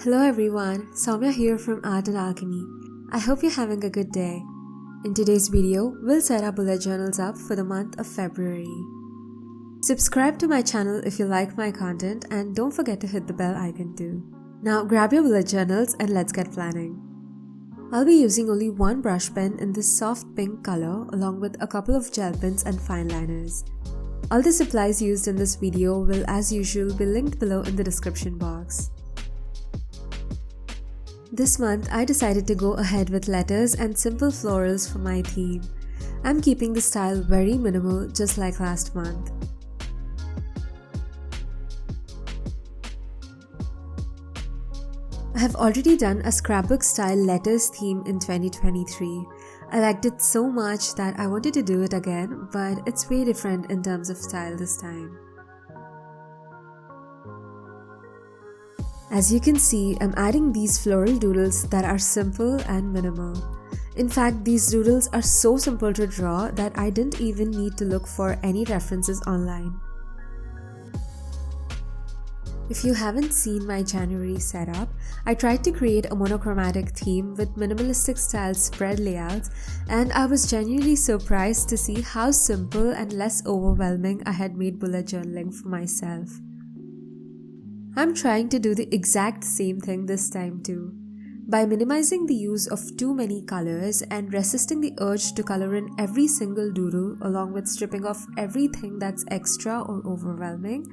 Hello everyone, Soumya here from Art and Alchemy. I hope you're having a good day. In today's video, we'll set our bullet journals up for the month of February. Subscribe to my channel if you like my content and don't forget to hit the bell icon too. Now grab your bullet journals and let's get planning. I'll be using only one brush pen in this soft pink color along with a couple of gel pens and fine liners. All the supplies used in this video will as usual be linked below in the description box. This month, I decided to go ahead with letters and simple florals for my theme. I'm keeping the style very minimal, just like last month. I have already done a scrapbook style letters theme in 2023. I liked it so much that I wanted to do it again, but it's way different in terms of style this time. As you can see, I'm adding these floral doodles that are simple and minimal. In fact, these doodles are so simple to draw that I didn't even need to look for any references online. If you haven't seen my January setup, I tried to create a monochromatic theme with minimalistic style spread layouts, and I was genuinely surprised to see how simple and less overwhelming I had made bullet journaling for myself. I'm trying to do the exact same thing this time too. By minimizing the use of too many colors and resisting the urge to color in every single doodle along with stripping off everything that's extra or overwhelming,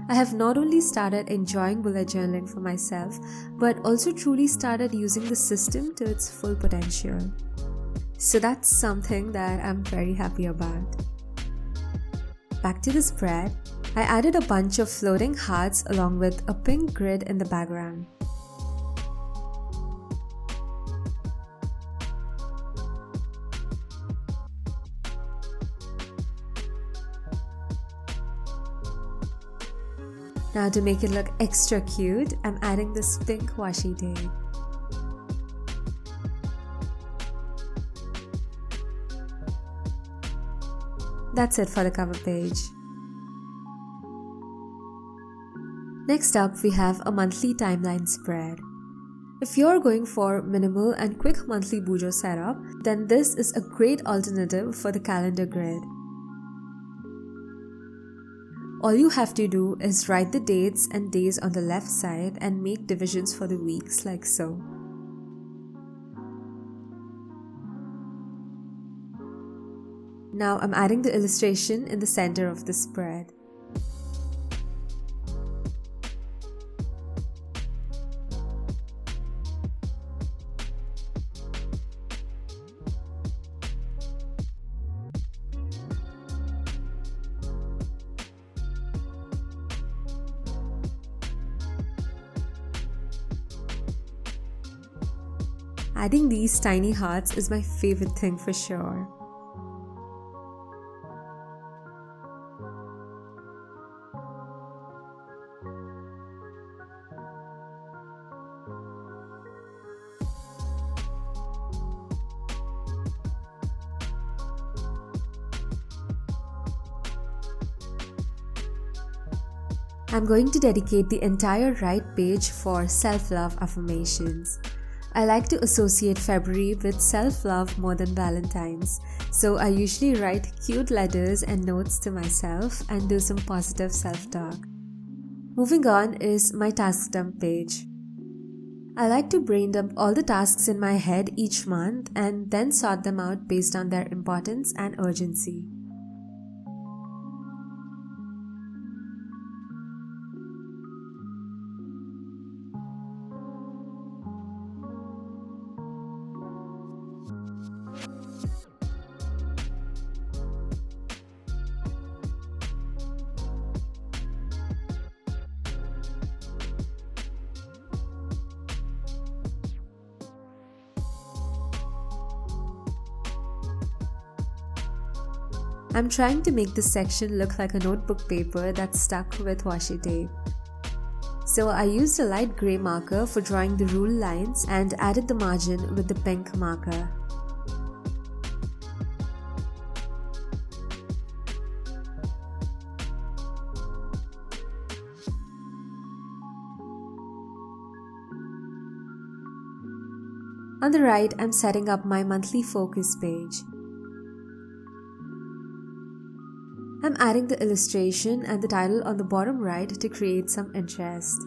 I have not only started enjoying bullet journaling for myself, but also truly started using the system to its full potential. So that's something that I'm very happy about. Back to the spread, I added a bunch of floating hearts along with a pink grid in the background. Now to make it look extra cute, I'm adding this pink washi tape. That's it for the cover page. Next up, we have a monthly timeline spread. If you're going for minimal and quick monthly BUJO setup, then this is a great alternative for the calendar grid. All you have to do is write the dates and days on the left side and make divisions for the weeks like so. Now I'm adding the illustration in the center of the spread. Adding these tiny hearts is my favorite thing for sure. I'm going to dedicate the entire right page for self-love affirmations. I like to associate February with self-love more than Valentine's, so I usually write cute letters and notes to myself and do some positive self-talk. Moving on is my Taskdump page. I like to brain dump all the tasks in my head each month and then sort them out based on their importance and urgency. I'm trying to make this section look like a notebook paper that's stuck with washi tape. So I used a light grey marker for drawing the rule lines and added the margin with the pink marker. On the right, I'm setting up my monthly focus page. I'm adding the illustration and the title on the bottom right to create some interest.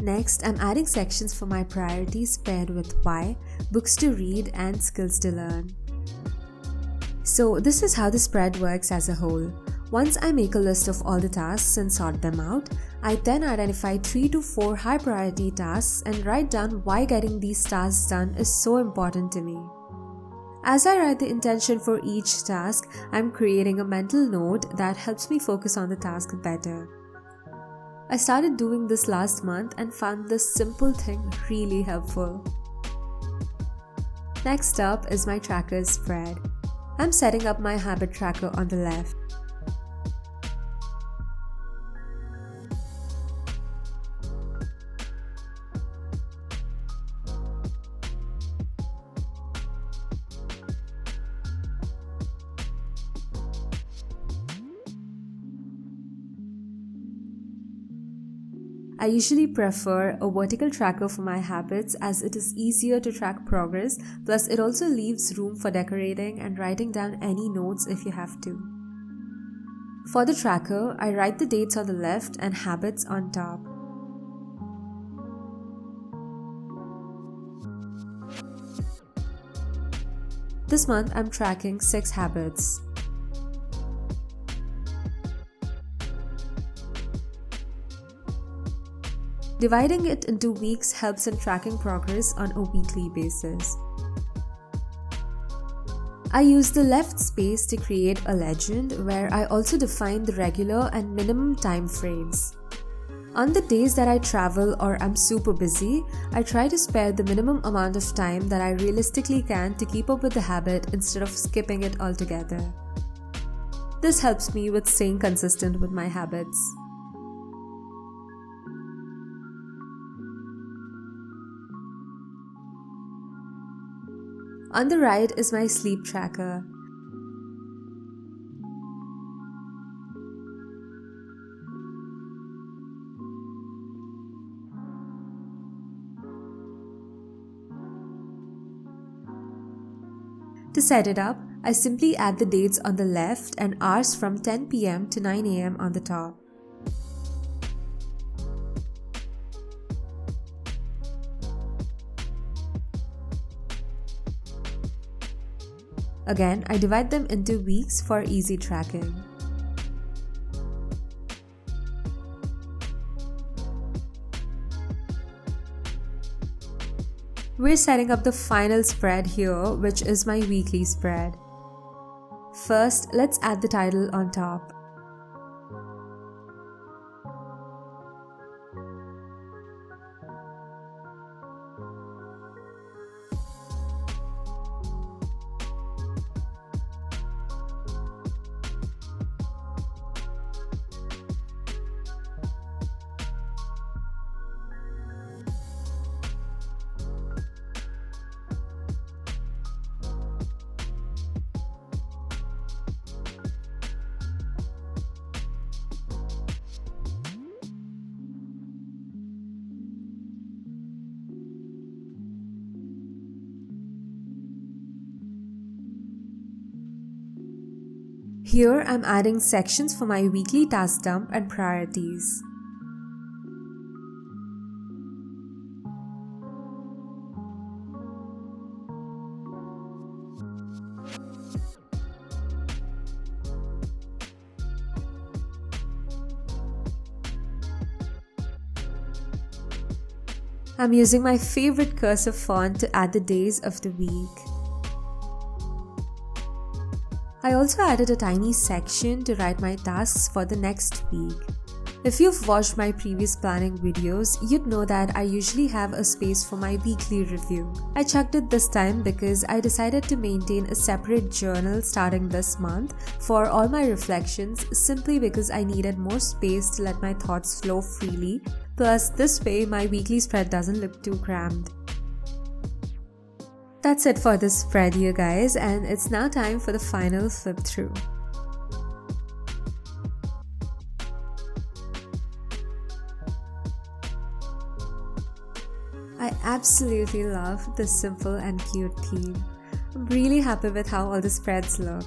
Next, I'm adding sections for my priorities paired with why, books to read, and skills to learn. So this is how the spread works as a whole. Once I make a list of all the tasks and sort them out, I then identify 3 to 4 high priority tasks and write down why getting these tasks done is so important to me. As I write the intention for each task, I'm creating a mental note that helps me focus on the task better. I started doing this last month and found this simple thing really helpful. Next up is my tracker spread. I'm setting up my habit tracker on the left. I usually prefer a vertical tracker for my habits as it is easier to track progress, plus it also leaves room for decorating and writing down any notes if you have to. For the tracker, I write the dates on the left and habits on top. This month I'm tracking 6 habits. Dividing it into weeks helps in tracking progress on a weekly basis. I use the left space to create a legend where I also define the regular and minimum time frames. On the days that I travel or I'm super busy, I try to spare the minimum amount of time that I realistically can to keep up with the habit instead of skipping it altogether. This helps me with staying consistent with my habits. On the right is my sleep tracker. To set it up, I simply add the dates on the left and hours from 10 p.m. to 9 a.m. on the top. Again, I divide them into weeks for easy tracking. We're setting up the final spread here, which is my weekly spread. First, let's add the title on top. Here I'm adding sections for my weekly task dump and priorities. I'm using my favorite cursive font to add the days of the week. I also added a tiny section to write my tasks for the next week. If you've watched my previous planning videos, you'd know that I usually have a space for my weekly review. I chucked it this time because I decided to maintain a separate journal starting this month for all my reflections, simply because I needed more space to let my thoughts flow freely. Plus, this way my weekly spread doesn't look too crammed. That's it for this spread, you guys, and it's now time for the final flip through. I absolutely love this simple and cute theme. I'm really happy with how all the spreads look.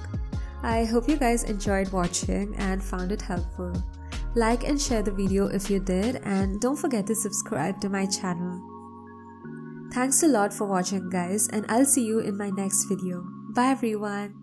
I hope you guys enjoyed watching and found it helpful. Like and share the video if you did, and don't forget to subscribe to my channel. Thanks a lot for watching, guys, and I'll see you in my next video. Bye everyone!